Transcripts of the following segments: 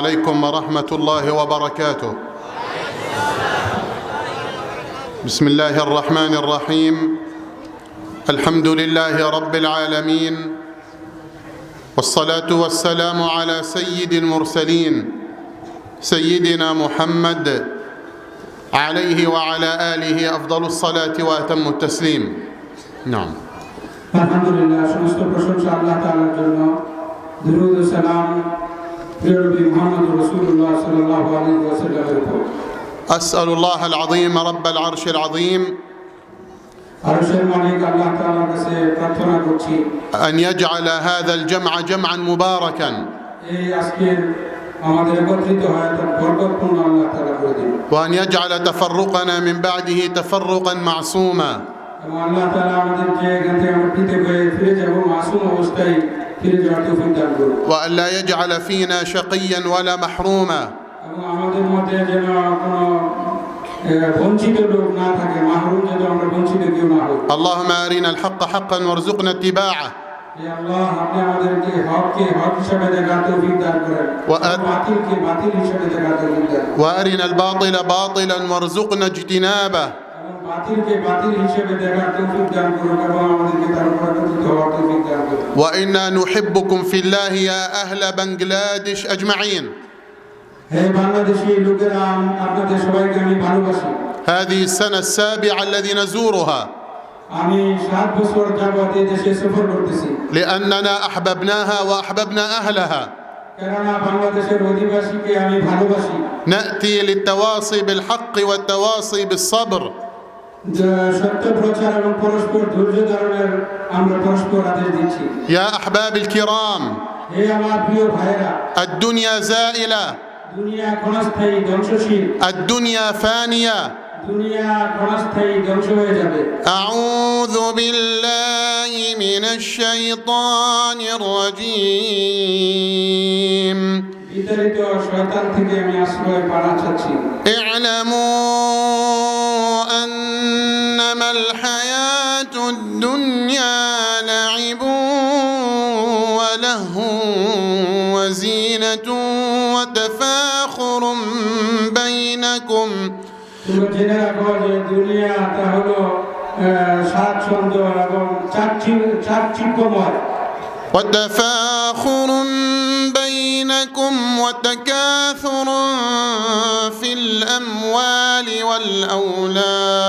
عليكم ورحمة الله وبركاته. بسم الله الرحمن الرحيم. الحمد لله رب العالمين، والصلاة والسلام على سيد المرسلين سيدنا محمد عليه وعلى آله أفضل الصلاة وأتم التسليم. نعم. الحمد لله সমস্ত প্রশংসা আল্লাহ তাআলার জন্য। দরুদ ও সালাম প্রিয় নবী মুহাম্মদ রাসূলুল্লাহ সাল্লাল্লাহু আলাইহি ওয়াসাল্লামের উপর। أسأل الله العظيم رب العرش العظيم আরশের মালিক আল্লাহ তাআলার কাছে প্রার্থনা করছি أن يجعل هذا الجمع جمعا مباركا، এই আজকের আমাদের একত্রিত হওয়াটা বরকতপূর্ণ আল্লাহ তাআলা করে দিন, وأن يجعل تفرقنا من بعده تفرقا معصوما، এবং আল্লাহ তাআলা আমাদের যে এখান থেকে আমরা পৃথক হয়ে ফিরে যাব মাসুম অবস্থায় ফিরে যাওয়ার তৌফিক দান করুন, وأن لا يجعل فينا شقيا ولا محروما، এবং আমাদের মধ্যে যেন কোনো বঞ্চিত লোক না থাকে, মাহরুম যেন আমরা বঞ্চিত কেউ না হই। اللهم أرنا الحق حقا وارزقنا اتباعه، হে আল্লাহ, আপনি আমাদেরকে হককে হক হিসেবে দেখার তৌফিক দান করেন, বাতিলকে বাতিল হিসেবে দেখার তৌফিক দান করেন, وأرنا الباطل باطلا وارزقنا اجتنابه، এবং বাতিলকে বাতিল হিসেবে দেখার তৌফিক দান করুন এবং আমাদেরকে তার উপর একত্রিত হওয়ার তৌফিক দান করুন। وإنا نحبكم في الله يا أهل بنغلاديش أجمعين. হে বাংলাদেশী লোকেরা, আপনাদের সবাইকে আমি ভালোবাসি। هذه السنة السابعة الذي نزورها আমি 7 বছর যাবত এই দেশে সফর করতেছি, لأننا أحببناها وأحببنا أهلها. কেননা বাংলাদেশের অধিবাসীকে আমি ভালোবাসি। نأتي للتواصي بالحق والتواصي بالصبر. সত্য প্রচার এবং পরস্পর ধৈর্য ধারণের আমরা পরস্পর আদেশ দিচ্ছি। يا أحباب الكرام، হে আমার প্রিয় ভাইরা, الدنيا زائلة، দুনিয়া ক্ষণস্থায়ী ধ্বংসশীল, الدنيا فانية. দুনিয়া ক্ষণস্থায়ী ধ্বংস হয়ে যাবে। أعوذ بالله من الشيطان الرجيم. বিতাড়িত শয়তান থেকে আমি আশ্রয় পাওয়া চাচ্ছি। اعلموا أنما الحياة الدنيا لعب ولهو وزينة وتفاخر بينكم. তুমি জেনে রাখো যে দুনিয়াটা হলো স্বাচ্ছন্দ্য এবং চাকচিক্যময়। وتفاخر بينكم وتكاثر في الأموال والأولاد.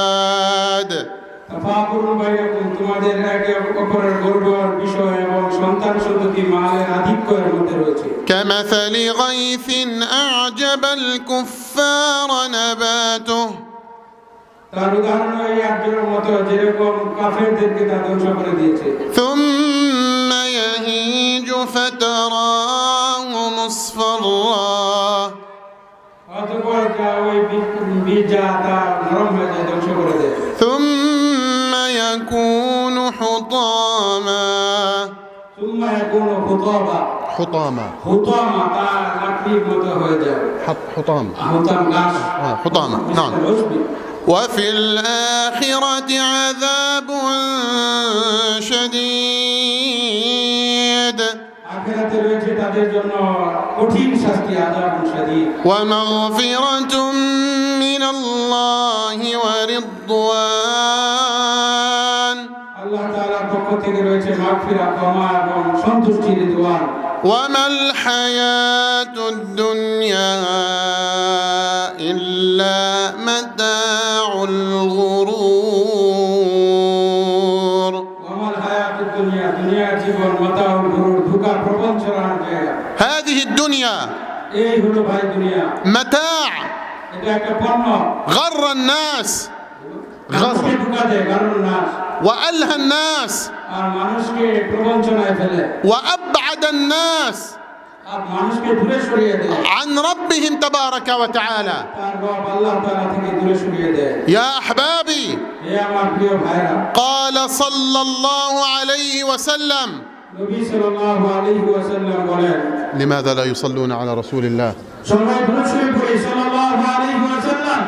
তাফাকুর বাইনাকুম, তোমাদের একে অপরের গর্বের বিষয় এবং সন্তান সন্ততি মালের আধিক্যের মধ্যে রয়েছে। كمثل غيث أعجب الكفار نباته. তার উদাহরণ এই একজনের মতো যেরকম কাফেরদেরকে তা ধ্বংস করে দিয়েছে। ثم يهيج فتراه مصفرا. অতঃপর ওই বীজ তা নরম হয়ে যায়, ধ্বংস করে দেয়। ثم يكون حطاما. ثم يكون حطاما. حطاما. حطاما তা লাকড়ির মতো হয়ে যায়। حطام. حطام গাছ। حطاما. نعم. وفي الآخرة عذاب شديد. আখিরাতে রয়েছে তাদের জন্য কঠিন শাস্তি, আযাব শাদীদ। ومغفرة من الله ورضوان. আল্লাহ তাআলার পক্ষ থেকে রয়েছে মাগফিরাত, ক্ষমা এবং সন্তুষ্টির রিদওয়ান। وما الحياة الدنيا إلا متاع الغرور. وما الحياة الدنيا، দুনিয়া জীবন মাতাউল গুরুর, ধোঁকা প্রপঞ্চনার জায়গা। هذه الدنيا এই হলো ভাই দুনিয়া, متاع এটা একটা পণ্য। غر الناس মানুষকে ধোঁকা দেয়, গারুর নাস, وألهى الناس আর মানুষকে প্রপঞ্চনায় ফেলে, وأبعد الناس আর মানুষকে দূরে সরিয়ে দেয় عن ربهم تبارك وتعالى. তার রব আল্লাহ তাআলা থেকে দূরে সরিয়ে দেয়। يا أحبابي، হে আমার প্রিয় ভাইরা, قال صلى الله عليه وسلم: নবী সাল্লাল্লাহু আলাইহি ওয়াসাল্লাম বলেন, لماذا لا يصلون على رسول الله؟ সবাই দরুদ শরীফ পড়ি সাল্লাল্লাহু আলাইহি ওয়াসাল্লাম।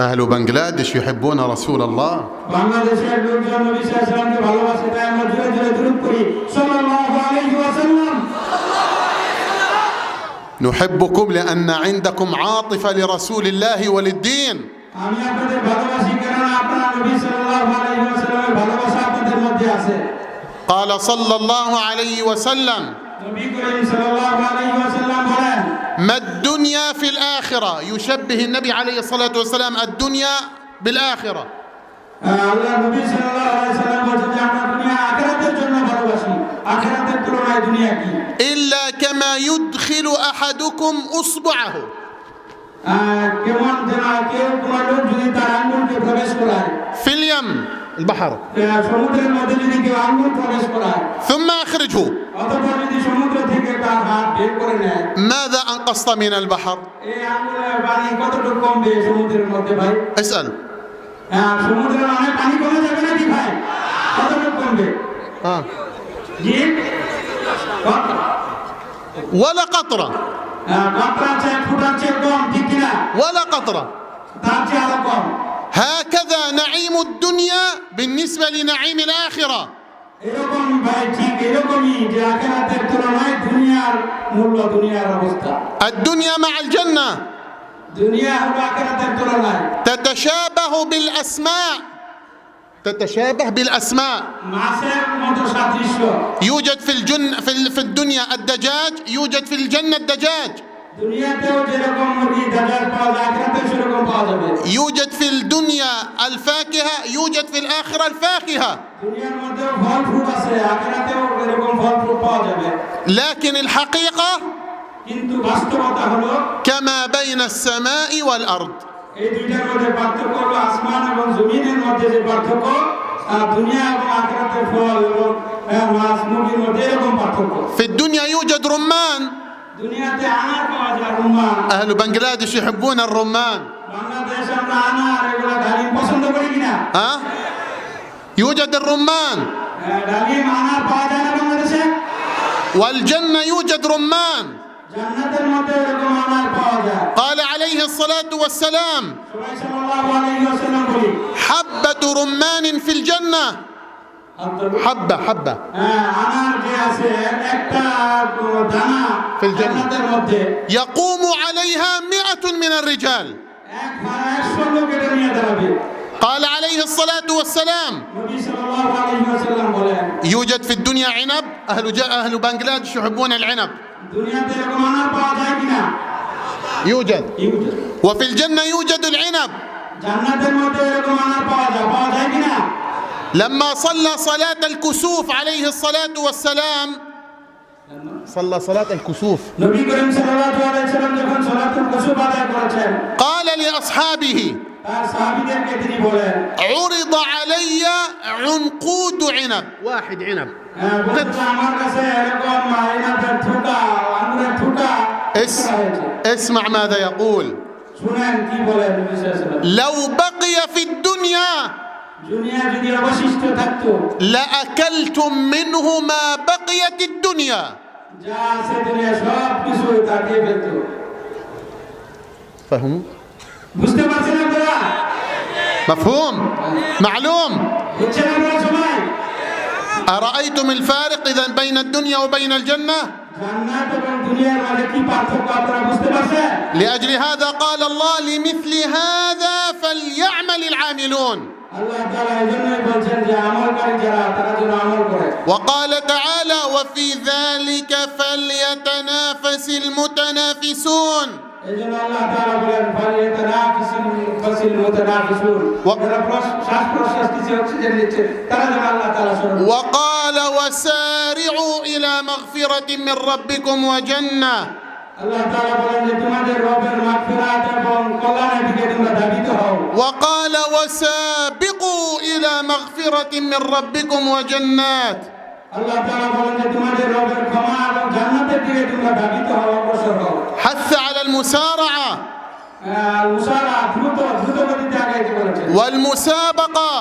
أهل بنغلاديش يحبون رسول الله. বাংলাদেশের লোকজন নবী সাল্লাল্লাহু আলাইহি ওয়াসাল্লামকে ভালোবাসে, তাই আমরা জোরে জোরে দরুদ পড়ি সাল্লাল্লাহু আলাইহি ওয়াসাল্লাম। نحبكم لأن عندكم عاطفة لرسول الله وللدين. আমি আপনাদের ভালোবাসি কারণ আপনারা নবী সাল্লাল্লাহু আলাইহি ওয়াসাল্লামের ভালোবাসা আপনাদের মধ্যে আছে। قال صلى الله عليه وسلم নবী করিম সাল্লাল্লাহু আলাইহি ওয়াসাল্লাম বলেন ما الدنيا في الآخرة. يشبه النبي عليه الصلاة والسلام الدنيا بالآخرة. আল্লাহ নবী সাল্লাল্লাহু আলাইহি ওয়াসাল্লাম বলেন যে আমরা দুনিয়া আখিরাতের জন্য ভালোবাসি, আখিরাতের তুলনায় দুনিয়া কি? إلا كما يدخل أحدكم أصبعه কেমন যেন কেউ কোনো লোক যদি তার আঙ্গুলকে প্রবেশ করায় في اليم البحر সমুদ্রের মধ্যে যদি কেউ আঙ্গুল প্রবেশ করায় ثم أخرجه অতঃপর যদি সমুদ্র থেকে তার হাত বের করে নেয়, ماذا أنقصت من البحر؟ এই আঙ্গুলের পানি কতটুকু কমবে সমুদ্রের মধ্যে ভাই? اسأل. সমুদ্রের অনেক পানি কমে যাবে নাকি ভাই? কতটুকু কমবে? জি ولا قطرة. কতটা চেয়ে ফুটার চেয়ে কম, ঠিক কিনা? ولا قطرة. তার চেয়ে আরো কম। هكذا نعيم الدنيا بالنسبة لنعيم الآخرة. এরকম ভাই ঠিক এরকমই যে আখিরাতের তুলনায় দুনিয়ার মূল্য, দুনিয়ার অবস্থা। الدنيا مع الجنة দুনিয়া হলো আখিরাতের তুলনায় تتشابه بالأسماء. تتشابه بالأسماء. মাছের মতো সাদৃশ্য। يوجد في الدنيا الدجاج، يوجد في الجنة الدجاج. দুনিয়াতেও যেরকম মুরগি দাজার পাওয়া যায় আখিরাতেও সেরকম পাওয়া যাবে। يوجد في الدنيا الفاكهة، يوجد في الآخرة الفاكهة. দুনিয়ার মধ্যে ফল ফ্রুট আছে, আখিরাতেও এরকম ফল ফ্রুট পাওয়া যাবে। لكن الحقيقة কিন্তু বাস্তবতা হলো كما بين السماء والأرض. এই দুইটার মধ্যে পার্থক্য হলো আসমান এবং জমিনের মধ্যে যে পার্থক্য, আর দুনিয়া এবং আখিরাতের ফল এবং মাছ মুরগির মধ্যে এরকম পার্থক্য। في الدنيا يوجد رمان. দুনিয়াতে আনার পাওয়া যায়, রুম্মান। أهل بنغلاديش يحبون الرمان. বাংলাদেশ আমরা আনার এগুলা ডালিম পছন্দ করি কিনা? ها؟ يوجد الرمان. ডালিম আনার পাওয়া যায় না বাংলাদেশে? والجنة يوجد رمان. জান্নাতের মধ্যে এরকম আনার পাওয়া যায়। قال عليه الصلاة والسلام সবাই সাল্লাল্লাহু আলাইহি ওয়াসাল্লাম বলি حبة رمان في الجنة. حبة আনার যে আছে একটা দানা في الجنة. জান্নাতের মধ্যে يقوم عليها 100 من الرجال. 100 লোক এটা নিয়ে দাঁড়াবে। قال عليه الصلاة والسلام নবী সাল্লাল্লাহু আলাইহি ওয়াসাল্লাম বলেন يوجد في الدنيا عنب. أهل بنغلاديش يحبون العنب. দুনিয়াতে এরকম আনার পাওয়া যায় কিনা? يوجد. ইউজেদ। وفي الجنة يوجد العنب. জান্নাতের মধ্যে এরকম আনার পাওয়া যায় কিনা? لما صلى صلاة الكسوف عليه الصلاة والسلام صلى صلاة الكسوف নবী করিম সাল্লাল্লাহু আলাইহি ওয়াসাল্লাম যখন সালাতুল কুসুফ আদায় করেছেন, قال لأصحابه তার সাহাবীদেরকে তিনি বলেন عرض علي عنقود عنب. واحد عنب. আমার কাছে এরকম আইনাতের ঠোকা, আঙ্গুরের ঠোকা اسمع ماذا يقول. শুনেন কি বলেন নবী সাল্লাল্লাহু আলাইহি ওয়াসাল্লাম। لو بقي في الدنيا দুনিয়া যদি অবশিষ্ট থাকতো لأكلتم منه ما بقيت الدنيا. যা আছে দুনিয়া সব কিছু তাকিয়ে ফেলতো। فهموا؟ বুঝতে পারছেন আপনারা? مفهوم؟ معلوم؟ বুঝছেন আপনারা সবাই? أرأيتم الفارق إذا بين الدنيا وبين الجنة؟ জান্নাত এবং দুনিয়ার মাঝে কি পার্থক্য আপনারা বুঝতে পারছেন? لأجل هذا قال الله لمثل هذا فليعمل العاملون. আল্লাহ তাআলা এজন্যই বলছেন যে আমলকারী যারা তারা যেন আমল করে। وقال تعالى وفي ذلك فليتنافس المتنافسون. এজন্য আল্লাহ তাআলা বলেন ফালিয়াতানাফাসিল মুতানাফিসুন। যারা শ্বাস প্রশ্বাস নিচ্ছে অক্সিজেন নিচ্ছে তারা যেন আল্লাহ তাআলা স্মরণ করে। وقال وسارعوا إلى مغفرة من ربكم وجنة. আল্লাহ তাআলা বলেন যে তোমাদের রবের মাগফিরাত এবং কল্যাণের দিকে তোমরা ধাবিত হও। وقال وسابقوا إلى مغفرة من ربكم وجنات. আল্লাহ তাআলা বলেন যে তোমাদের রবের ক্ষমা এবং জান্নাতের দিকে তোমরা ধাবিত হও, অগ্রসর হও। حث على المسارعة মুসারা দ্রুত গতিতে আগাইতে বলেছেন। والمسابقة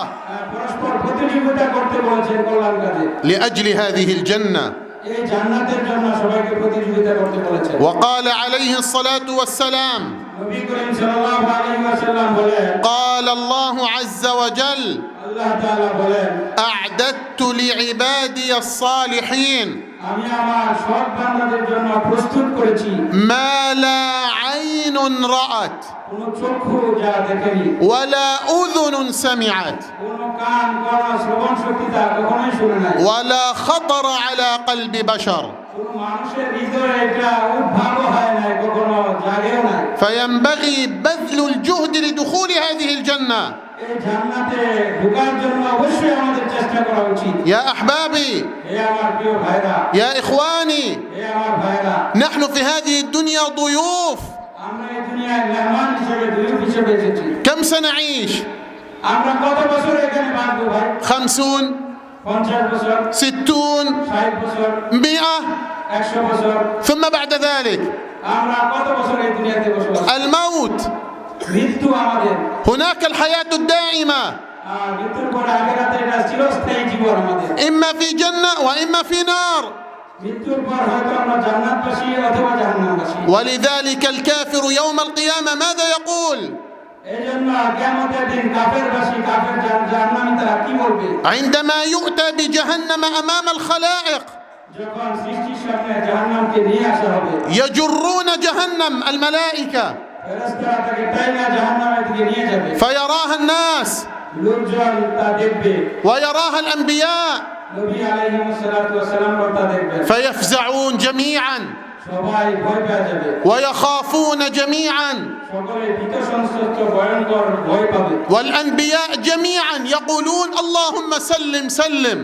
পরস্পর প্রতিযোগিতা করতে বলেছেন কল্যাণ কাজে। لأجل هذه الجنة. এই জান্নাতের জন্য সবাইকে প্রতিযোগিতা করতে বলেছেন। وقال عليه الصلاة والسلام নবী করিম সাল্লাল্লাহু আলাইহি ওয়াসাল্লাম বলেন قال الله عز وجل আল্লাহ তাআলা বলেন أعددت لعبادي الصالحين আমি আমার সৎ বান্দাদের জন্য প্রস্তুত করেছি ما لا عين رأت কোন চক্ষু যা দেখেনি ولا أذن سمعت কোন কান কোন শ্রবণ শক্তি তা কখনোই শুনে নাই ولا خطر على قلب بشر কোন মানুষের হৃদয়ে এটা উদ্ভাব হয় নাই কখনো জাগেও নাই فينبغي بذل الجهد لدخول هذه الجنة এই জান্নাতে ঢোকার জন্য অবশ্যই আমাদের চেষ্টা করা উচিত يا أحبابي হে আমার প্রিয় ভাইরা يا إخواني হে আমার ভাইরা نحن في هذه الدنيا ضيوف আমরা এই দুনিয়ায় মেহমান হিসেবে দুইয়ুব হিসেবে এসেছি كم سنعيش আমরা কত বছর এখানে বাঁচবো ভাই 50 50 বছর 60 60 বছর 100 100 বছর ثم بعد ذلك আমরা কত বছর এই দুনিয়াতে বসবাস الموت মৃত্যু আমাদের هناك الحياة الدائمة আর মৃত্যুর পরে আখিরাতে এটা চিরস্থায়ী জীবন আমাদের إما في جنة وإما في نار মৃত্যুর পর হয়তো আমরা জান্নাতবাসী অথবা জাহান্নামবাসী ولذلك الكافر يوم القيامة ماذا يقول এইজন্য কিয়ামতের দিন কাফেরবাসী কাফের জাহান্নামী তারা কি বলবে عندما يؤتى بجهنم أمام الخلائق যখন সৃষ্টির সামনে জাহান্নামকে নিয়ে আসা হবে يجرون جهنم الملائكة ফেরেশতারা তাকে টাইনা জাহান্নামের দিকে নিয়ে যাবে فيراها الناس লোকজন তা দেখবে ويراها الأنبياء নবী আলাইহিস সালাতু ওয়াস সালাম তা দেখবেন فيفزعون جميعا সবাই ভয় পেয়ে যাবে ويخافون جميعا সকলে ভীত সন্ত্রস্ত ভয়ঙ্কর ভয় পাবে والأنبياء جميعا يقولون اللهم سلم سلم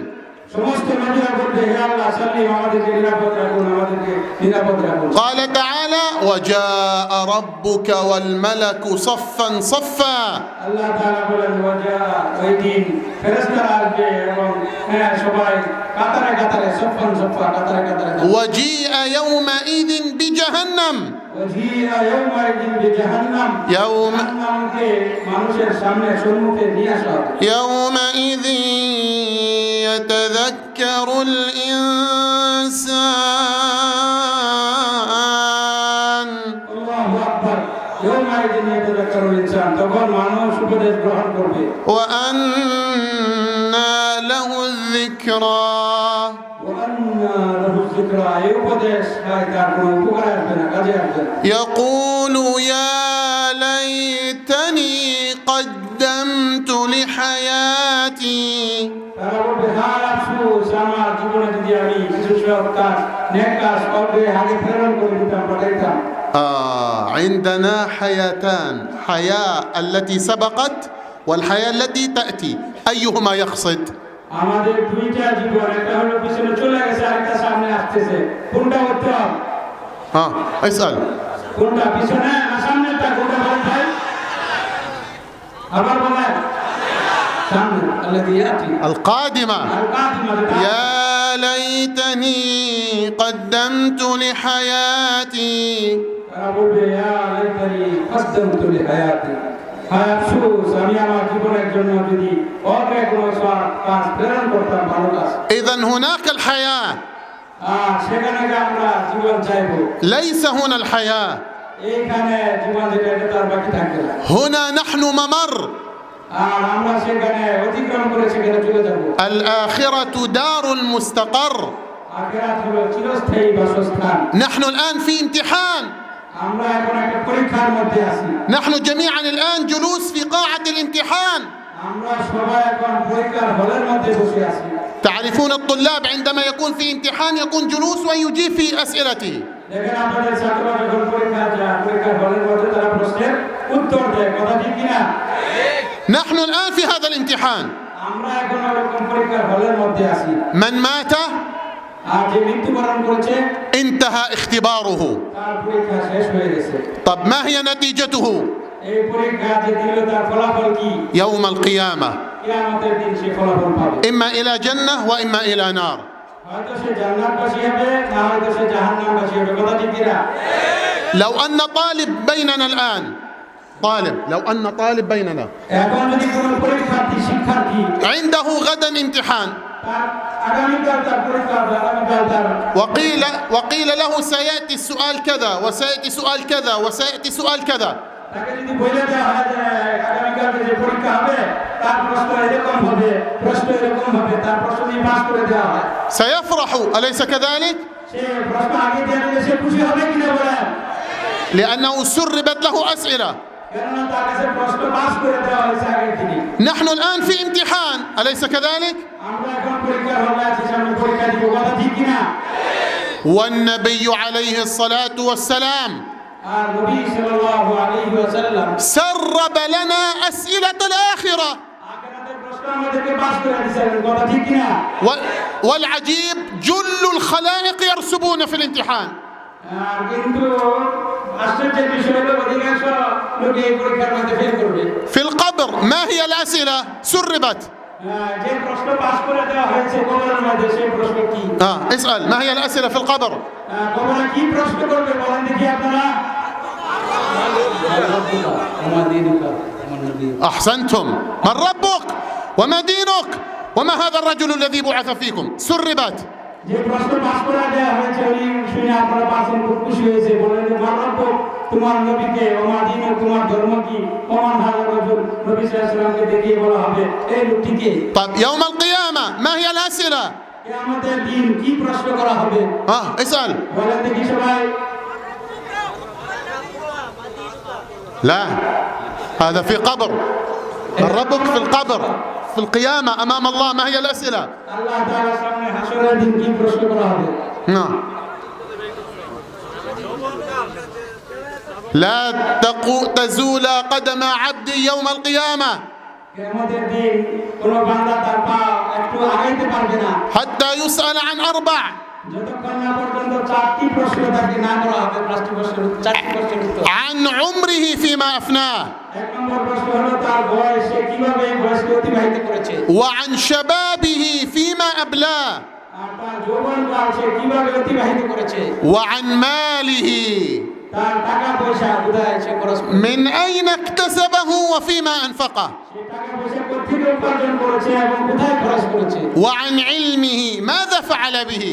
সমস্ত নবীরা বলবে হে আল্লাহ সাল্লিম আমাদেরকে নিরাপদ রাখুন আমাদেরকে নিরাপদ রাখুন قال تعالى وجاء ربك والملك صفا صفا আল্লাহ তাআলা বলেন ওয়াজা ওই দিন ফেরেশতারা আসবে এবং সবাই কাতারে কাতারে সফন সফা কাতারে কাতারে وجيء يومئذ بجهنم ওয়াজিয়া ইয়াউমাইদিন বিজাহান্নাম জাহান্নামকে মানুষের সামনে সম্মুখে নিয়ে আসা হবে يومئذ يتذكر الإنسان আল্লাহু আকবার ইয়াউমাইদিন ইয়াতাযাক্কারুল ইনসান তখন মানুষ উপদেশ গ্রহণ করবে وأنى له الذكرى ওয়ান্না লাহু যিকরা এই উপদেশ তার কোনো উপকার আসবে না কাজে আসবে না يقول يا ليتني قدمت لحياتي তারা বলবে হায় আফসোস আমার জীবনে যদি আমি কিছু সৎ কাজ নেক কাজ করবে আগে প্রেরণ করে দিতাম পাঠাইতাম عندنا حياتان حياة التي سبقت والحياة التي تأتي أيهما يقصد আমাদের দুইটা জীবন একটা হলো পিছনে চলে গেছে আরেকটা সামনে আসতেছে কোনটা উত্তম اسأل কোনটা পিছনে না সামনেটা কোনটা বলেন ভাই আবার বলেন সামনে الذي ياتي القادمة القادمه يا ليتني قدمت لحياتي তারা বলবে ইয়া লাইতানি কদ্দামতু লিহায়াতি হায় আফসোস আমি আমার জীবনের জন্য যদি অগ্রে কোনো সৎ কাজ প্রেরণ করতাম ভালো কাজ إذن هناك الحياة সেখানে আমরা জীবন চাইবো ليس هنا الحياة এইখানে জীবন যেটা এটা তার বাকি থাকবে না هنا نحن ممر আর আমরা সেখানে অতিক্রম করে সেখানে চলে যাব الآخرة دار المستقر আখিরাত হলো চিরস্থায়ী বাসস্থান نحن الآن في امتحان আমরা এখন একটা পরীক্ষার মধ্যে আছি نحن جميعا الآن جلوس في قاعة الامتحان আমরা সবাই এখন পরীক্ষার হলের মধ্যে বসে আছি تعرفون الطلاب عندما يكون في امتحان يكون جلوس ويجيب في أسئلته দেখেন আপনাদের ছাত্ররা যখন পরীক্ষার হলের মধ্যে তারা প্রশ্নের উত্তর দেয় কথা ঠিক কিনা نحن الآن في هذا الامتحان আমরা এখন এরকম পরীক্ষার হলের মধ্যে আছি من مات আর যে মৃত্যুবরণ করেছে انتهى اختباره তার পরীক্ষা শেষ হয়ে গেছে طب ما هي نتيجته এই পরীক্ষা যে দিল তার ফলাফল কি يوم القيامة কিয়ামতের দিন সে ফলাফল পাবে إما إلى جنة وإما إلى نار হয়তো সে জান্নাতবাসী হবে না হয়তো সে জাহান্নামবাসী হবে কথা ঠিক কিনা لو أن طالب بيننا الآن لو أن طالب بيننا এখন যদি কোনো পরীক্ষার্থী শিক্ষার্থী عنده غدا امتحان তার আগামীকাল তার পরীক্ষা হবে আগামীকাল তার وقيل له سيأتي السؤال كذا وسيأتي سؤال كذا وسيأتي سؤال كذا তাকে যদি বলে দেওয়া হয় যে আগামীকালকে যে পরীক্ষা হবে তার প্রশ্ন এরকম হবে, প্রশ্ন এরকম হবে, তার প্রশ্ন দিয়ে পাস করে দেওয়া হয়, سيفرح أليس كذلك؟ সে প্রশ্ন আগে দিয়ে দিলে সে খুশি হবে কিনা বলেন? لأنه سربت له أسئلة. কেননা তার কাছে প্রশ্ন পাস করে দেওয়া হয়েছে আগে থেকে। نحن الآن في امتحان أليس كذلك؟ আমরা এখন পরীক্ষার হলে আছি, সামনে পরীক্ষা দিব, কথা ঠিক কিনা? والنبي عليه الصلاة والسلام আর নবী সাল্লাল্লাহু আলাইহি ওয়াসাল্লাম سرب لنا أسئلة الآخرة. আখিরাতের প্রশ্ন আমাদেরকে পাস করে দিয়েছেন, কথা ঠিক কিনা? والعجيب جل الخلائق يرسبون في الامتحان. কিন্তু আশ্চর্যের বিষয় হলো অধিকাংশ লোক এই পরীক্ষার মধ্যে ফেল করবে। في القبر ما هي الأسئلة؟ سربت. যে প্রশ্ন পাস করে দেওয়া হয়েছে কবরের মধ্যে, সেই প্রশ্ন কি? اسأل ما هي الأسئلة في القبر؟ কবরে কি প্রশ্ন করবে বলেন দেখি আপনারা? أحسنتم. من ربك وما دينك وما هذا الرجل الذي بعث فيكم؟ سربت. যে প্রশ্ন পাস করে দেওয়া হয়েছে উনি শুনে আপনারা পাচ্ছেন, খুব খুশি হয়েছে, বলেন যে মান রব্ব, তোমার নবীকে, ওমা দিন, তোমার ধর্ম কি, ওমান হাজার রাজুল, নবী সাল্লাল্লাহু আলাইহি ওয়াসাল্লামকে দেখিয়ে বলা হবে এই লোকটিকে। طيب يوم القيامة ما هي الأسئلة؟ কিয়ামতের দিন কি প্রশ্ন করা হবে? اسأل. বলেন দেখি সবাই। لا هذا في قبر. من ربك في القبر. في القيامة أمام الله ما هي الأسئلة؟ আল্লাহ তাআলার সামনে হাসরের দিন কি প্রশ্ন করা হবে? نعم. لا تزول قدم عبد يوم القيامة কিয়ামতের দিন কোন বান্দা তার পা একটু আগাইতে পারবে না حتى يسأل عن أربع. যতক্ষণ না পর্যন্ত চারটি প্রশ্ন তাকে না করা হবে। চারটি প্রশ্নের উত্তর। عن عمره فيما أفناه. এক নম্বর প্রশ্ন হলো তার বয়স, সে কিভাবে বয়সকে অতিবাহিত করেছে। وعن شبابه فيما أبلاه. আর তার যৌবনকাল সে কিভাবে অতিবাহিত করেছে। وعن ماله তার টাকা পয়সা কোথায় সে খরচ করেছে। من أين اكتسبه وفيما أنفقه. সে টাকা পয়সা কোত্থেকে উপার্জন করেছে এবং কোথায় খরচ করেছে। وعن علمه ماذا فعل به.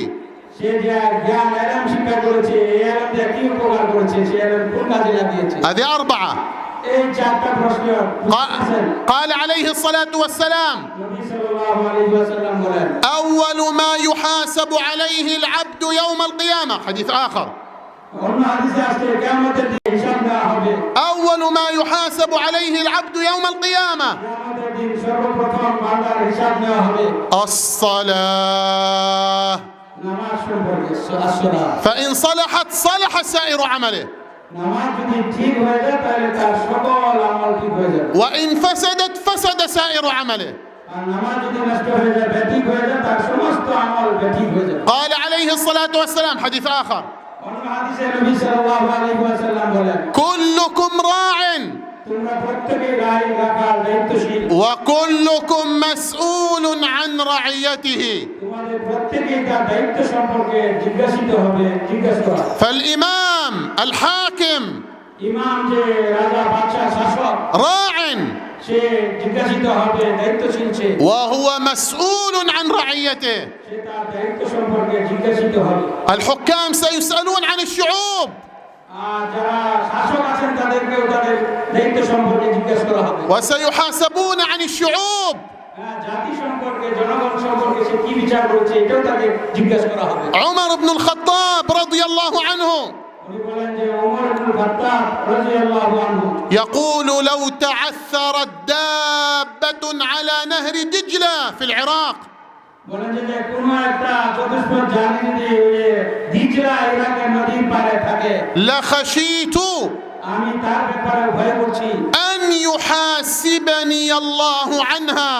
সে যে জ্ঞান এলম শিক্ষা করেছে, এই এলম দিয়ে কি উপকার করেছে, সে এলম কোন কাজে লাগিয়েছে। هذه أربعة. এই চারটা প্রশ্ন قال عليه الصلاة والسلام নবী সাল্লাল্লাহু আলাইহি ওয়াসাল্লাম বলেন, أول ما يحاسب عليه العبد يوم القيامة. حديث آخر. অন্য হাদিসে আছে কিয়ামতের দিন হিসাব নেওয়া হবে। أول ما يحاسب عليه العبد يوم القيامة কিয়ামতের দিন সর্বপ্রথম বান্দার হিসাব নেওয়া হবে الصلاة. নামাজ সম্পর্কে। আসসালাম। فإن صلحت صلح سائر عمله নামাজ যদি ঠিক হয়ে যায় তাহলে তার সকল আমল ঠিক হয়ে যাবে। وإن فسدت فسد سائر عمله. আর নামাজ যদি নষ্ট হয়ে যায়, ব্যাঠিক হয়ে যায়, তার সমস্ত আমল ব্যাঠিক হয়ে যাবে। قال عليه الصلاة والسلام حديث آخر অন্য হাদিসে নবী সাল্লাল্লাহু আলাইহি ওয়াসাল্লাম বলেন, كلكم راع তোমরা প্রত্যেকেই রায় রাখার দায়িত্বশীল। وكلكم مسؤول عن رعيته. তোমাদের প্রত্যেকেই তার দায়িত্ব সম্পর্কে জিজ্ঞাসিত হবে, জিজ্ঞাসা করা। فالإمام الحاكم ইমাম যে রাজা, বাদশা, শাসক, راع সে জিজ্ঞাসিত হবে, দায়িত্বশীল সে। وهو مسؤول عن رعيته. সে তার দায়িত্ব সম্পর্কে জিজ্ঞাসিত হবে। الحكام سيسألون عن الشعوب আর যারা শাসক আছেন তাদেরকেও তাদের দায়িত্ব সম্পর্কে জিজ্ঞাসা করা হবে। وسيحاسبون عن الشعوب. জাতি সম্পর্কে, জনগণ সম্পর্কে সে কি বিচার করেছে এটাও তাকে জিজ্ঞাসা করা হবে। عمر بن الخطاب رضي الله عنه উনি বলেন যে ওমর ইবনে খাত্তাব রাদিয়াল্লাহু আনহু يقول لو تعثرت دابة على نهر دجلة في العراق বলেন যে কোনো একটা চতুষ্পদ জানি যদি দিজলা ইরাকের নদীর পাড়ে থাকে, لخشيت আমি তার ব্যাপারে ভয় করছি أن يحاسبني الله عنها.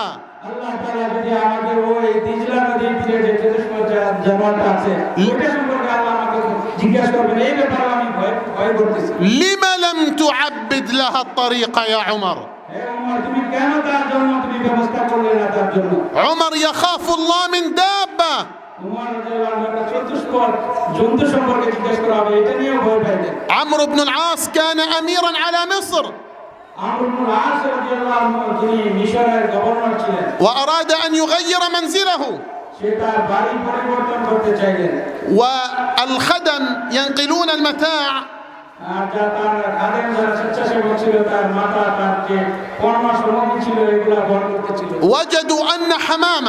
আল্লাহ তাআলা যদি আমাকে ওই দিজলা নদীর তীরে যে চতুষ্পদ জানোয়ারটা আছে ওটা সম্পর্কে আল্লাহ আমাকে জিজ্ঞাসা করবেন, এই ব্যাপারে আমি ভয় করতেছি। لم لم تعبد لها الطريق يا عمر. হে ওমর, তুমি কেন তার জন্য তুমি ব্যবস্থা করলে না তার জন্য? عمر يخاف الله من دابة. ওমর রাদিয়াল্লাহু আনহু একটা চতুষ্পদ জন্তু সম্পর্কে জিজ্ঞাসা করা হবে, এটা নিয়েও ভয় পাইতেন। عمرو بن العاص كان أميرا على مصر আমর ইবনে আস রাদিয়াল্লাহু আনহু যিনি মিশরের গভর্নর ছিলেন, وأراد أن يغير منزله সে তার বাড়ি পরিবর্তন করতে চাইলেন। والخدم ينقلون المتاع আর যা তার খাদেম যারা স্বেচ্ছাসেবক ছিল তার মাতা তার যে কর্মা সামগ্রী ছিল এগুলা বহন করতেছিল وجدوا أن حمام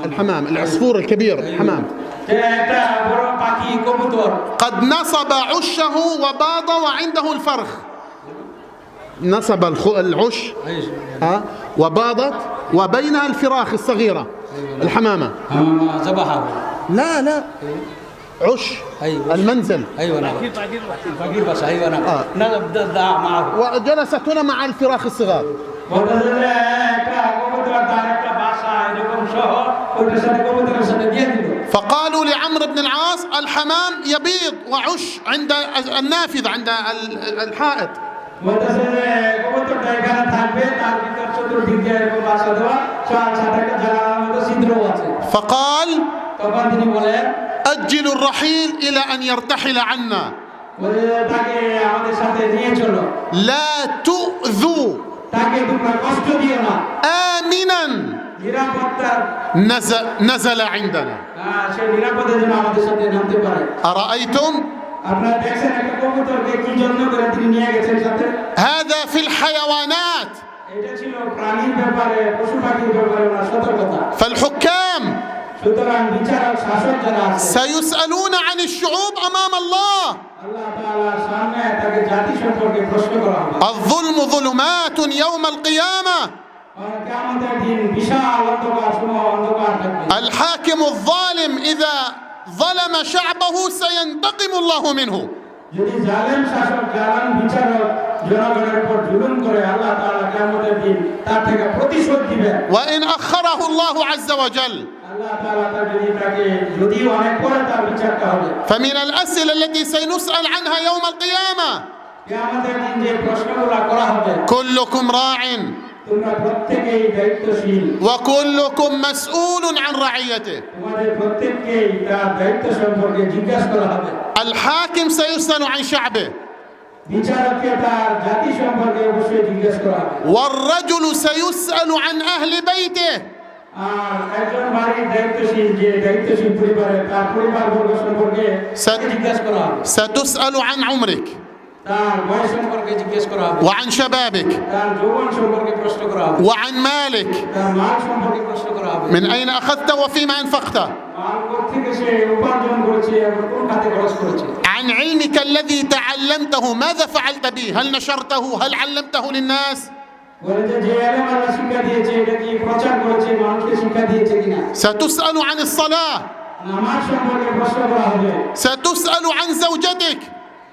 الحمام العصفور الكبير حمام যে একটা বড় পাখি কবুতর قد نصب عشه وباض وعنده الفرخ نصب العش وباضت وبينها الفراخ الصغيرة الحمامة জবাহা لا عش أيوة. المنزل ايوه انا فقير بس ايوه انا ده معه وجلست هنا مع الفراخ الصغار বলতেছে একটা কবুতর তার একটা বাসা এরকম সহ ওটার সাথে কবুতরের সাথে দিয়ে দিল فقالوا لعمرو بن العاص الحمام يبيض وعش عند النافذ عند الحائط বলতেছে যে কবুতরটা এখানে থাকবে তার ভিতর চতুর্দিক দিয়ে এরকম বাসা দেওয়া সাথে একটা জানালার মতো ছিদ্রও আছে فقال তখন তিনি বলেন أجلوا الرحيل إلى أن يرتحل عنا তাকে আমাদের সাথে নিয়ে চলো لا تؤذوا তাকে তোমরা কষ্ট দিও না آمنا নিরাপত্তার نزل عندنا সে নিরাপদে যেন আমাদের সাথে নামতে পারে أرأيتم আপনারা দেখছেন একটা কবুতরকে কি জন্য করে তিনি নিয়ে গেছেন সাথে هذا في الحيوانات এটা ছিল প্রাণীর ব্যাপারে পশু পাখির ব্যাপারে ওনার সতর্কতা فالحكام সুতরাং বিচারক শাসক যারা আছে سيسألون عن الشعوب أمام الله আল্লাহ তাআলার সামনে তাকে জাতি সম্পর্কে প্রশ্ন করা হবে الظلم ظلمات يوم القيامة কিয়ামতের দিন বিশাল অন্ধকার সমূহ অন্ধকার থাকবে الحاكم الظالم إذا ظلم شعبه سينتقم الله منه যদি জালেম শাসক জালেম বিচারক জনগণের উপর জুলুম করে আল্লাহ তাআলা কিয়ামতের দিন তার থেকে প্রতিশোধ দিবেন وإن أخره الله عز وجل আল্লাহ তাআলা তাকে যদি অনেক পরে তার বিচারটা হবে فمن الأسئلة التي سنسأل عنها يوم القيامة কিয়ামতের দিন যে প্রশ্নগুলো করা হবে كلكم راع তোমরা প্রত্যেকেই দায়িত্বশীল وكلكم مسؤول عن رعيته তোমাদের প্রত্যেককেই তার দায়িত্ব সম্পর্কে জিজ্ঞাসা করা হবে الحاكم سيسأل عن شعبه বিচারককে তার জাতি সম্পর্কে অবশ্যই জিজ্ঞাসা করা হবে والرجل سيسأل عن أهل بيته আর একজন বাড়ির দায়িত্বশীল যে দায়িত্বশীল পরিবারে তার পরিবারবর্গ সম্পর্কে জিজ্ঞাসা করা হবে ستسأل عن عمرك তার বয়স সম্পর্কে জিজ্ঞাসা করা হবে وعن شبابك তার যৌবন সম্পর্কে প্রশ্ন করা হবে وعن مالك তার মাল সম্পর্কে প্রশ্ন করা হবে من أين أخذته وفيما أنفقته মাল কোত্থেকে সে উপার্জন করেছে এবং কোন খাতে খরচ করেছে عن علمك الذي تعلمته ماذا فعلت به هل نشرته هل علمته للناس বলে যে ইলম আল্লাহ শিক্ষা দিয়েছে এটা কি প্রচার করেছে মানুষকে শিক্ষা দিয়েছে কিনা ستسأل عن الصلاة নামাজ সম্পর্কে প্রশ্ন করা হবে ستسأل عن زوجتك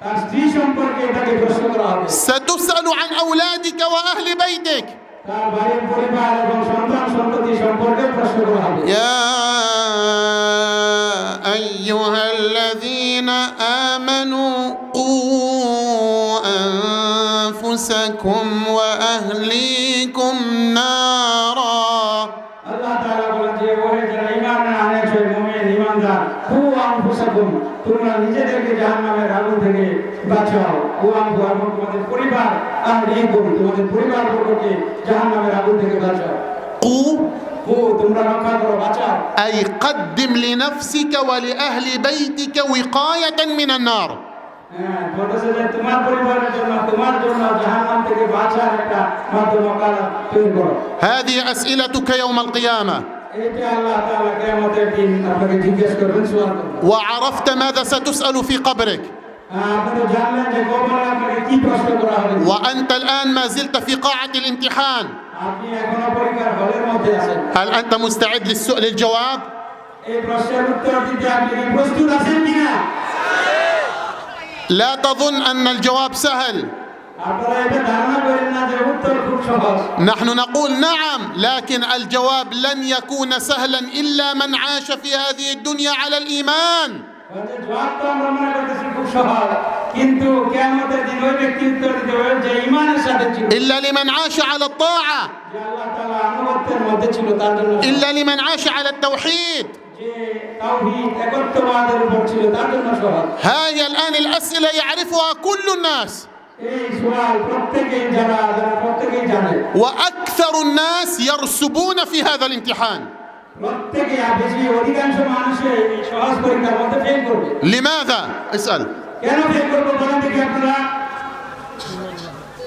তার স্ত্রী সম্পর্কে তাকে প্রশ্ন করা হবে ستسأل عن أولادك وأهل بيتك তার বাড়ির পরিবার এবং সন্তান সন্ততি সম্পর্কে প্রশ্ন করা হবে يا أيها الذين آمنوا قوا أنفسكم وأهليكم نارا আল্লাহ তাআলা বলেন যে ওহে যারা ঈমান আনেছো মুমিন ঈমানদার কু আনফুসাকুম তোমরা নিজেদেরকে জাহান্নামের আগুন থেকে বাঁচাও ও এবং তোমাদের পরিবার আহলিকুম তোমাদের পরিবারবর্গকে জাহান্নামের আগুন থেকে বাঁচাও قوا ও তোমরা রক্ষা করো বাঁচাও أي قدم لنفسك ولأهل بيتك وقاية من النار হ্যাঁ বলতেছে যে তোমার পরিবারের জন্য তোমার জন্য জাহান্নাম থেকে বাঁচার একটা মাধ্যম কালা তৈরি করো هذه أسئلتك يوم القيامة এইটা আল্লাহ তাআলা কিয়ামতের দিন আপনাকে জিজ্ঞেস করবেন সওয়াল করবেন وعرفت ماذا ستسأل في قبرك আপনি তো জানলেন যে কবরে আপনাকে কি প্রশ্ন করা হবে وأنت الآن ما زلت في قاعة الامتحان আপনি এখনো পরীক্ষার হলের মধ্যে আছেন هل أنت مستعد للجواب؟ এই প্রশ্নের উত্তর দিতে আপনি কি প্রস্তুত আছেন কিনা لا تظن أن الجواب سهل আপনারা এটা ধারণা করেন না যে উত্তর খুব সহজ نحن نقول نعم لكن الجواب لن يكون سهلا إلا من عاش في هذه الدنيا على الإيمان বলতে জবাব তো আমরা মনে করতেছি খুব সহজ কিন্তু কিয়ামতের দিন ওই ব্যক্তি উত্তর দিতে হবে যে ঈমানের সাথে ছিল إلا لمن عاش على الطاعة যে আল্লাহ তাআলা আনুগত্যের মধ্যে ছিল তার জন্য إلا لمن عاش على التوحيد যে তাওহীদ একত্ববাদের উপর ছিল তার জন্য সহজ هاي الآن الأسئلة يعرفها كل الناس এই সওয়াল প্রত্যেকেই যারা প্রত্যেকেই জানে وأكثر الناس يرسبون في هذا الامتحان প্রত্যেকেই বেশি অধিকাংশ মানুষই এই সহজ পরীক্ষার মধ্যে ফেল করবে لماذا؟ اسأل কেন ফেল করবে বলেন দেখি কি আপনারা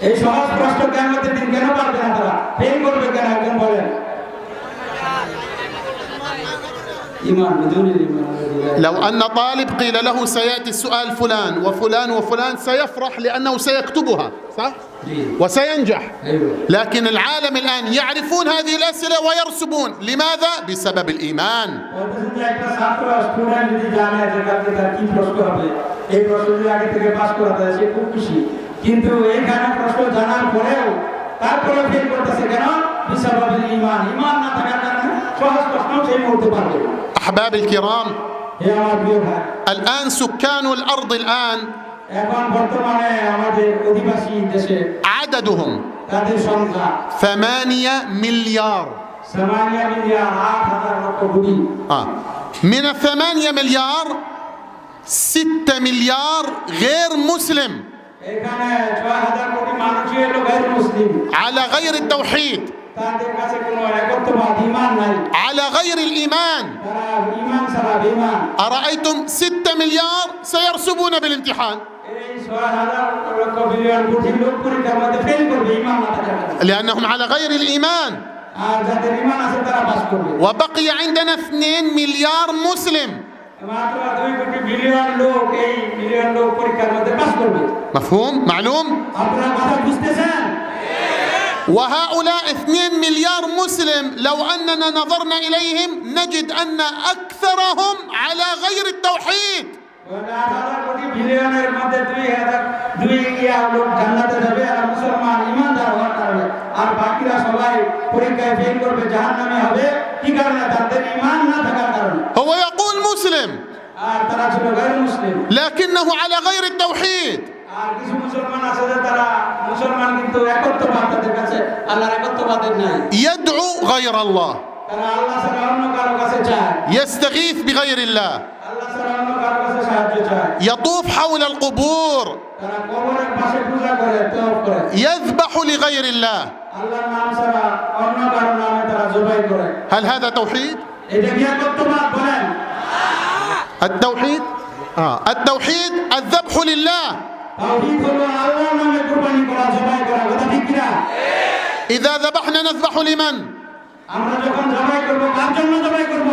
এই সহজ প্রশ্ন কিয়ামতের দিন কেন পারবে না তারা ফেল করবে কেন একজন বলেন ঈমান بدون ঈমান لو أن طالب قيل له سيأتي السؤال فلان وفلان وفلان سيفرح لأنه سيكتبها صح؟ وسينجح. لكن العالم الآن يعرفون هذه الأسئلة ويرسبون. لماذا؟ بسبب الإيمان. কিন্তু এইখানে প্রশ্ন জানার পরেও তারপরে ফেল করতেছে কেন? বিসবাবিল ঈমান। ঈমান না থাকার কারণে সহজ প্রশ্ন সেই মুহূর্তে পারবে। أحباب الكرام، হে আমার প্রিয় ভাই, الآن سكان الأرض الآن এখন বর্তমানে আমাদের অধিবাসী দেশে عددهم তাদের সংখ্যা 8 مليار. 8 মিলিয়ন 8,000 লক্ষ কোটি। من 8 مليار 6 مليار غير مسلم এখানে 6,000 কোটি মানুষই হলো গায়র মুসলিম, على غير التوحيد، তাদের কাছে কোনো একত্ববাদ ঈমান নাই, على غير الإيمان. তারা ঈমান ছাড়া বেঈমান। أرأيتم 6 مليار سيرسبون بالامتحان এই 6,000 লক্ষ বিলিয়ন কোটি লোক পরীক্ষার মধ্যে ফেল করবে ঈমান না থাকার কারণে। لأنهم على غير الإيمان. আর যাদের ঈমান আছে তারা পাস করবে। وبقي عندنا 2 مليار مسلم. মাত্র 2 কোটি বিলিয়ন লোক এই বিলিয়ন লোক পরীক্ষার মধ্যে পাস করবে। مفهوم؟ معلوم؟ আপনারা কথা বুঝতেছেন? وهؤلاء 2 مليار مسلم لو أننا نظرنا إليهم نجد أن أكثرهم على غير التوحيد. 8,000 কোটি বিলিয়নের মধ্যে 2,000 লোক জান্নাতে যাবে আর মুসলমান ঈমানদার হওয়ার কারণে, আর বাকিরা সবাই পরীক্ষায় ফেল করবে, জাহান্নামে হবে। কি কারণে? তাদের ঈমান না থাকার কারণে। هو يقول مسلم আর তারা ছিল গায়র মুসলিম, لكنه على غير التوحيد. আর কিছু মুসলমান আছে যে তারা মুসলমান কিন্তু একত্ববাদ তাদের কাছে আল্লাহর একত্ববাদের নাই। يدعو غير الله، তারা আল্লাহ ছাড়া অন্য কারো কাছে চায়, يستغيث بغير الله، আল্লাহ ছাড়া অন্য কারো কাছে সাহায্য চায়। يطوف حول القبور، তারা কবরের পাশে পূজা করে, তওয়াফ করে, يذبح لغير الله. আল্লাহর নাম ছাড়া অন্য কারো নামে তারা জবাই করে। هل هذا توحيد؟ এটা কি একত্ববাদ বলেন? التوحيد التوحيد الذبح لله. তাওহীদ হলো আল্লাহর নামে কুরবানি করা, জবাই করা। কথা ঠিক কি না? إذا ذبحنا نذبح لمن؟ আমরা যখন জবাই করব কার জন্য জবাই করব?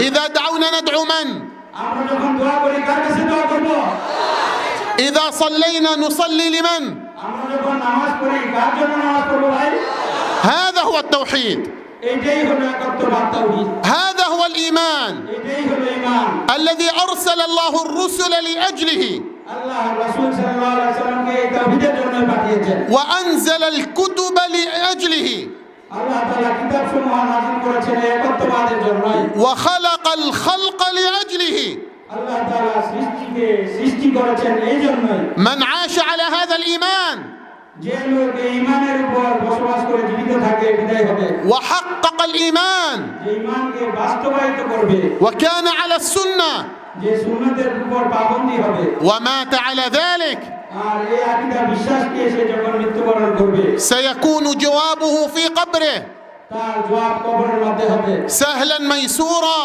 إذا دعونا ندعو من؟ আমরা যখন দোয়া করি কার কাছে দোয়া করব? إذا صلينا نصلي لمن؟ আমরা যখন নামাজ পড়ি কার জন্য নামাজ পড়ব ভাই? هذا هو التوحيد، এইটাই হলো একত্ববাদ, তাওহীদ। هذا هو الإيمان এইটাই হলো ঈমান। الذي أرسل الله الرسل لأجله আল্লাহ রাসূল সাল্লাল্লাহু আলাইহি ওয়াসাল্লামকে এই তাওহীদের জন্য পাঠিয়েছেন। وأنزل الكتب لأجله আল্লাহ তাআলা কিতাবসমূহ নাযিল করেছেন এই একত্ববাদের জন্যই। وخلق الخلق لأجله. আল্লাহ তাআলা সৃষ্টি করেছেন এই জন্যই। من عاش على هذا الإيمان যে লোক এই ঈমানের উপর বসবাস করে জীবিত থাকে বিদায় হবে, وحقق الإيمان যে ঈমানকে বাস্তবায়িত করবে, وكان على السنة যে সুন্নতের উপর পাবন্দী হবে, ومات على ذلك আর এই আকীদা বিশ্বাস নিয়ে সে যখন মৃত্যুবরণ করবে, سيكون جوابه في قبره তার জবাব কবরের মধ্যে হবে سهلا ميسورا.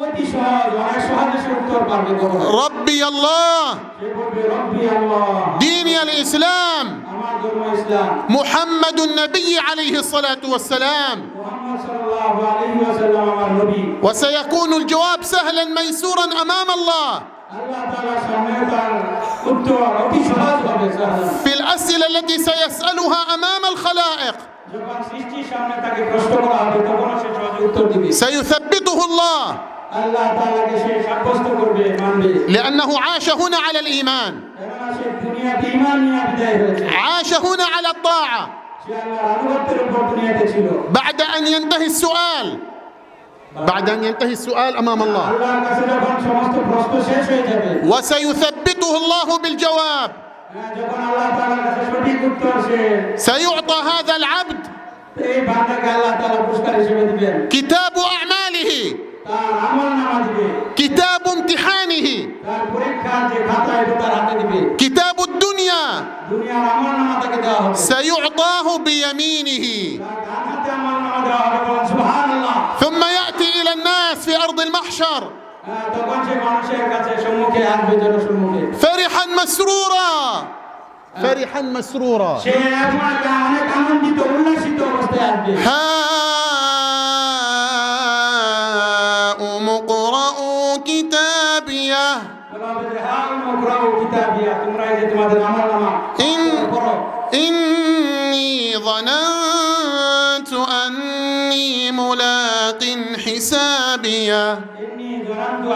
অতি সহজ, অনেক সহজে সে উত্তর পাবে কবরে। ربي الله، সে বলবে রব্বি আল্লাহ, ديني الإسلام، আমার ধর্ম ইসলাম, محمد النبي عليه الصلاة والسلام. মুহাম্মদ সাল্লাল্লাহু আলাইহি ওয়াসাল্লাম আমার নবী। وسيكون الجواب سهلا ميسورا أمام الله আল্লাহ তাআলার সামনে তার উত্তর অতি সহজ হবে। في الأسئلة التي سيسألها أمام الخلائق. যখন সৃষ্টির সামনে তাকে প্রশ্ন করা হবে তখন সে সহজে উত্তর দিবে। سيثبته الله আল্লাহ তাআলাকে সে সাব্যস্ত করবে, মানবে, لأنه عاش هنا على الإيمان، কেননা সে দুনিয়াতে ঈমান নিয়ে বিদায় হয়েছে। عاش هنا على الطاعة. সে আল্লাহর আনুগত্যের উপর দুনিয়াতে ছিল। بعد أن ينتهي السؤال أمام الله আল্লাহর কাছে যখন সমস্ত প্রশ্ন শেষ হয়ে যাবে, وسيثبته الله بالجواب. যখন আল্লাহ তাআলার কাছে সঠিক উত্তর সে سيعطى هذا العبد এই বান্দাকে আল্লাহ তাআলা পুরস্কার হিসেবে দিবেন, كتاب أعماله، তার আমলনামা দিবে, كتاب امتحانه، তার পরীক্ষার যে খাতা এটা তার হাতে দিবে, كتاب الدنيا দুনিয়ার আমলনামা তাকে দেওয়া হবে, سيعطاه بيمينه. তার ডান হাতে আমলনামা দেওয়া হবে। বলেন সুবহানাল্লাহ। ثم يأتي إلى الناس في أرض المحشر তখন সে মানুষের কাছে সম্মুখে আসবে, জনসম্মুখে فرحا مسرورا فرحا مسرورا সে অনেক আনন্দিত উল্লাসিত অবস্থায় আসবে। هاؤم اقرءوا كتابيه إني ظننت أني ملاق حسابيه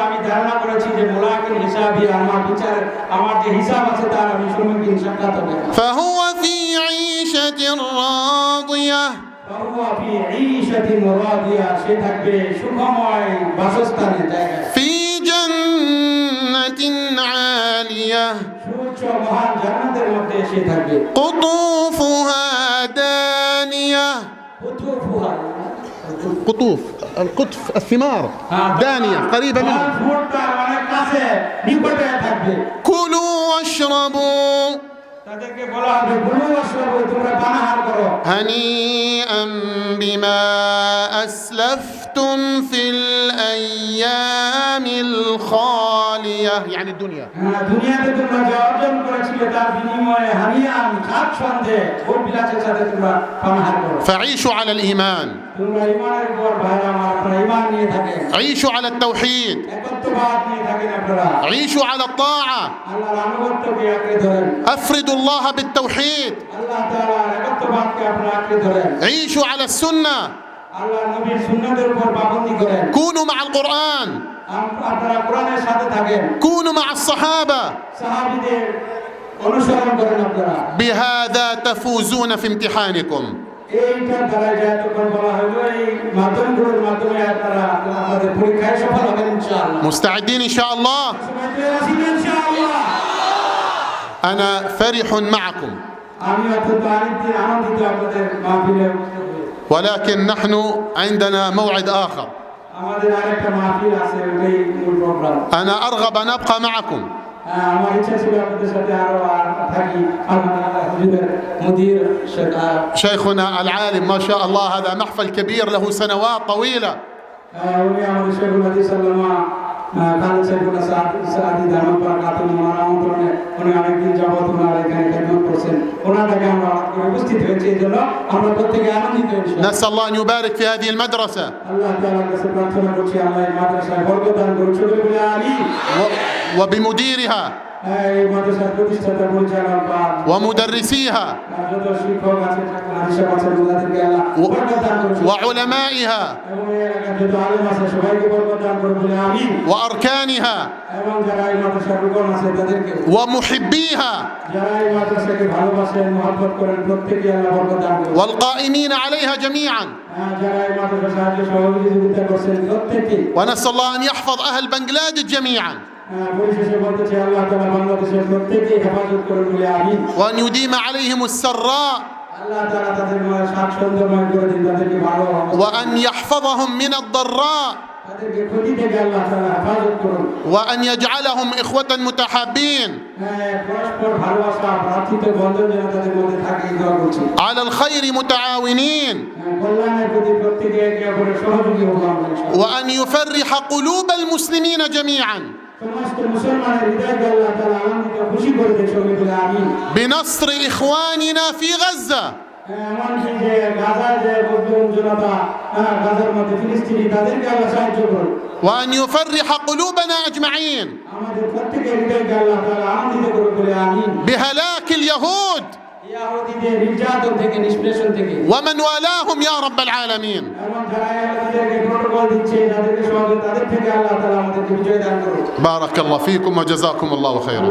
আমি ধারণা করেছি যে মুলাকিন হিসাবি আমার বিচার আমার যে হিসাব আছে তার আমি সম্মুখীন সাক্ষাৎ হবে। فهو في عيشة راضية فهو في عيشة راضية সে থাকবে সুখময় বাসস্থানে জায়গায়। في جنة عالية সুউচ্চ মহান জান্নাতের মধ্যে সে থাকবে। قطوفها دانية قطوفها قطوف القطف الثمار دانية قريبة منه كلوا واشربوا هنيئا بما أسلفتم في الأيام الخالية يعني الدنيا فعيشوا على الإيمان عيشوا على التوحيد عيشوا على الطاعة أفردوا الله بالتوحيد عيشوا على السنة كونوا مع القرآن كونوا مع الصحابة بهذا تفوزون في امتحانكم مستعدين إن شاء الله أنا فرح معكم ولكن نحن عندنا موعد آخر أنا أرغب أن أبقى معكم شيخنا العالم ما شاء الله هذا محفل كبير له سنوات طويلة نسأل الله أن يبارك في هذه المدرسة وبمديرها ومدرسيها وعلمائها وأركانها ومحبيها والقائمين عليها جميعا ونسأل الله أن يحفظ أهل بنغلاديش جميعا وأن يديم عليهم السراء وأن يحفظهم من الضراء وأن يجعلهم إخوة متحابين على الخير متعاونين وأن يفرح قلوب المسلمين جميعا بنصر إخواننا في غزة وأن يفرح قلوبنا أجمعين بهلاك اليهود ومن والاهم يا رب العالمين. بارك الله فيكم وجزاكم الله خيرا.